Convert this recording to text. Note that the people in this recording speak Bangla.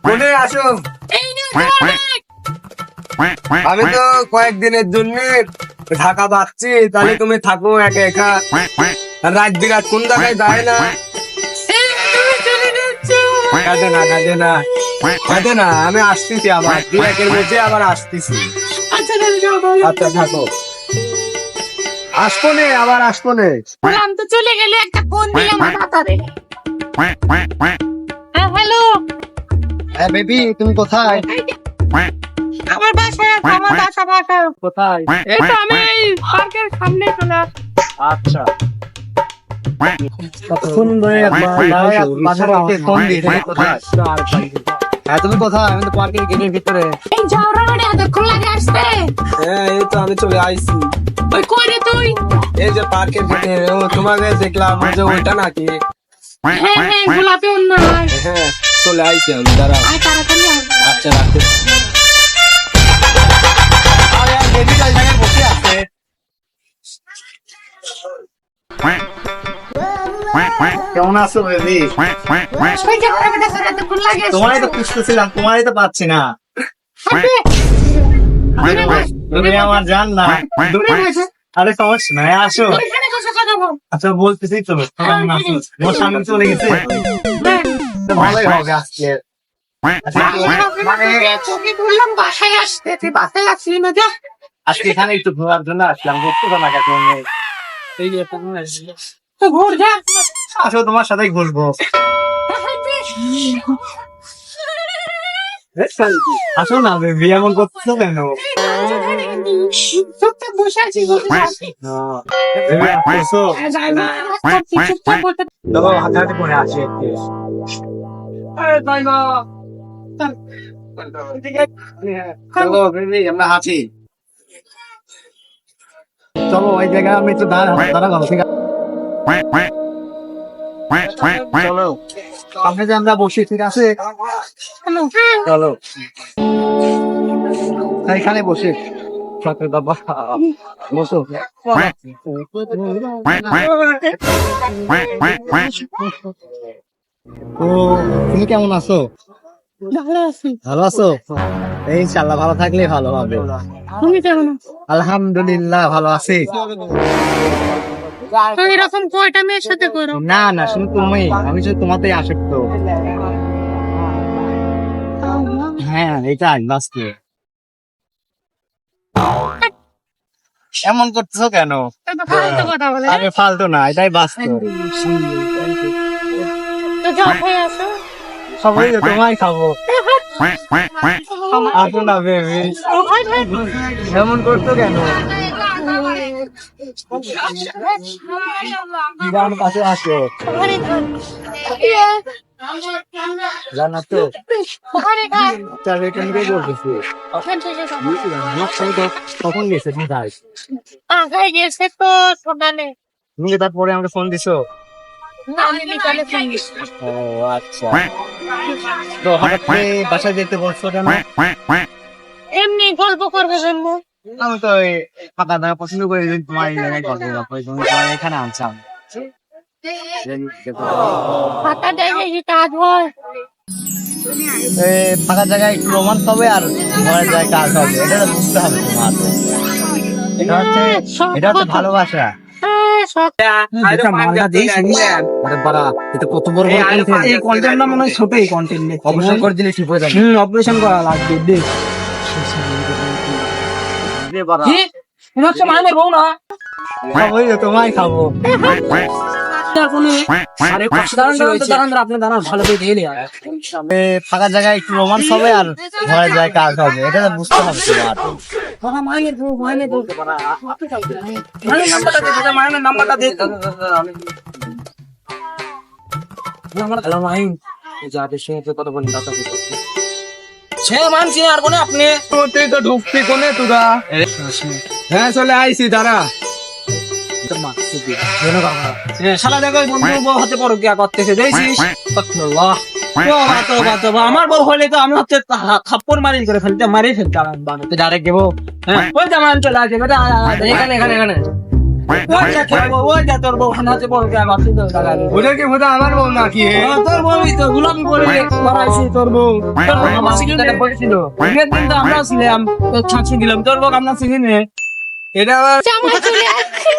কোনে আসো। এই নে জল। আমি তো কয়েকদিনের জন্য ঢাকা পাচ্ছি, তাহলে তুমি থাকো একা একা। আর রাত বিরাত কোন জায়গায় যায় না। তুমি চলে যাচ্ছ। কাঁদে না কাঁদে না কাঁদে না, আমি আসতেছি আবার 2-1 মধ্যে আবার আসতেছি। আচ্ছা তুমি যাও। আচ্ছা থাকো, আসবো নে, আবার আসবো নে। বললাম তো চলে গেলে একটা ফোন দিলাম মাথারে। হ্যাঁ হ্যালো। হ্যাঁ বেবি, তুমি কোথায়? আমার বাসায় আছে, আমার বাসা। কোথায়? এই তো আমি এই পার্কের সামনে চলে আসছি। আচ্ছা, কতক্ষণ ধরে ফোন দিয়ে কোথায়? হ্যাঁ তুমি কোথায়? আমি তো পার্কের গেটের ভিতরে। এই যাওরা মানে এতক্ষণ লাগে আসতে। হ্যাঁ এই তো আমি চলে আইছি। ওই কই রে তুই? এই যে পার্কের গেটে, ও তোমাকে দেখলাম, ওই যে ওইটা নাকি? হ্যাঁ গোলাপি অন্য হয়। হ্যাঁ চলে আইছি আমি, দাঁড়াও। আয় তাড়াতাড়ি আয়। আচ্ছা রাখো। আরে আর বেবি কাল জায়গায় বসে আছে। কেমন আছো বেবি? ওই যে ওরা বেটা সারা এতক্ষণ লাগে আসতে। তোমারই তো খুঁজতেছিলাম, তোমারই তো পাচ্ছি না। দূরে বস। তুমি আমার জান না। দূরে বসে। আরে সমস্যা নাই, আসো। ওইখানে বসে কথা বল। আচ্ছা বলতেছি তো, কেমন আছো? তোমার স্বামী চলে গেছে? হ্যাঁ। তো ভালোই হবে আজকে। আচ্ছা, মানে তোকে বললাম বাসায় আসতে, তুই বাসায় আসলি না যা। আজকে এখানে একটু ঘোরার জন্য আসলাম, বুঝতে পারো না কেন? এই যে তুমি তো ঘুর যা। আসো, তোমার সাথেই ঘুরবো। আসো না বেবি, এমন করছো কেন? চুপচাপ বসে আছি, ঘুরে আসি। বেবি আসছো? যাই না, চুপচাপ বসে। চলো হাতে করে আসি একটু। তাই না। চলো বেবি, আমরা হাঁটি। চলো ওই জায়গায় আমি একটু দাঁড়াবো, ঠিক আছে? চলো সামনে যে আমরা বসি, ঠিক আছে? চলো এখানে বসে বাবা বসো। তো তুমি কেমন আছো? ভালো আছি। ভালো আছো? ইনশাআল্লাহ ভালো থাকলে ভালো হবে। তুমি কেমন আছো? আলহামদুলিল্লাহ ভালো আছি। তুমি এরকম কয়টা মেয়ের সাথে করো? না না, শুধু তুমি, আমি শুধু তোমাতেই আসক্ত। হ্যাঁ এটাই বাস্তব। এমন করতেছো কেন? এত ফালতু কথা বলে। আরে ফালতু না, এটাই বাস্তব। তো যাও হয়ে আসো। সবাই তো তোমায় খাবো। আসো না বেবি, এমন করছো কেন? আমার কাছে আসো। জানো তো তার এখান থেকে বলতেছি আমার সঙ্গে কখন গেছে তুমি তাই? আগায় গেছে তো সকালে। তুমি কি তারপরে আমাকে ফোন দিছো? না, আমি বিকালে ফোন দিছি। ও আচ্ছা, তো হঠাৎ করে বাসায় যেতে বলছো কেন? এমনি গল্প করবে জন্য। আমি তো ওই ফাঁকা জায়গা পছন্দ করি, তোমার এই জায়গায় গল্প করবো, তুমি তোমার এখানে আনছাম। ফাঁকা জায়গায় কি কাজ হয়? ফাঁকা জায়গায় একটু রোমান্স হবে আর ঘরের জায়গায় কাজ হবে, এটা তো বুঝতে হবে তোমার। এটা হচ্ছে ভালোবাসা। কত বড় এই কন্টেন্টটা মনে হয় ছোট, এই কন্টেন্ট অপারেশন করে দিলে ঠিক হয়ে যাবে। অপারেশন করা লাগবে দেখ। তোমায় খাবো। ফাঁকা জায়গায় একটু রোমান্স হবে আর ঘরের জায়গায় কাজ হবে, এটা তো বুঝতে হবে তোমার। হ্যাঁ চলে আইসি, দাঁড়া। শালা জায়গায় বন্ধু বউ হাতে পড়ো কি করতেছে দেখছিস? আমার বউ হলে তো আমি হচ্ছে থাপ্পড় মারি করে ফেলতে, মারি ফেলতাম, ডাইরেক্ট দেবো। হ্যাঁ ওই জামান চলে আসে, এখানে এখানে এখানে ওই যা তোর বউ, ওই যা তোর বউ খানা হচ্ছে বড় কে করতে তো টাকা দিয়ে। ওটা কি বোধহয় আমার বউ নাকি হে? তোর বউই তো গুলামি করে বাড়াইছি তোর বউ। তোর বউ আমার সিজনে পড়েছিল। বিয়ের দিন তো আমরাও ছিলাম, তোর ছাঁচি দিলাম, তোর বউ আমরা সিজনে। এটা আবার জামাই চলে আসছে।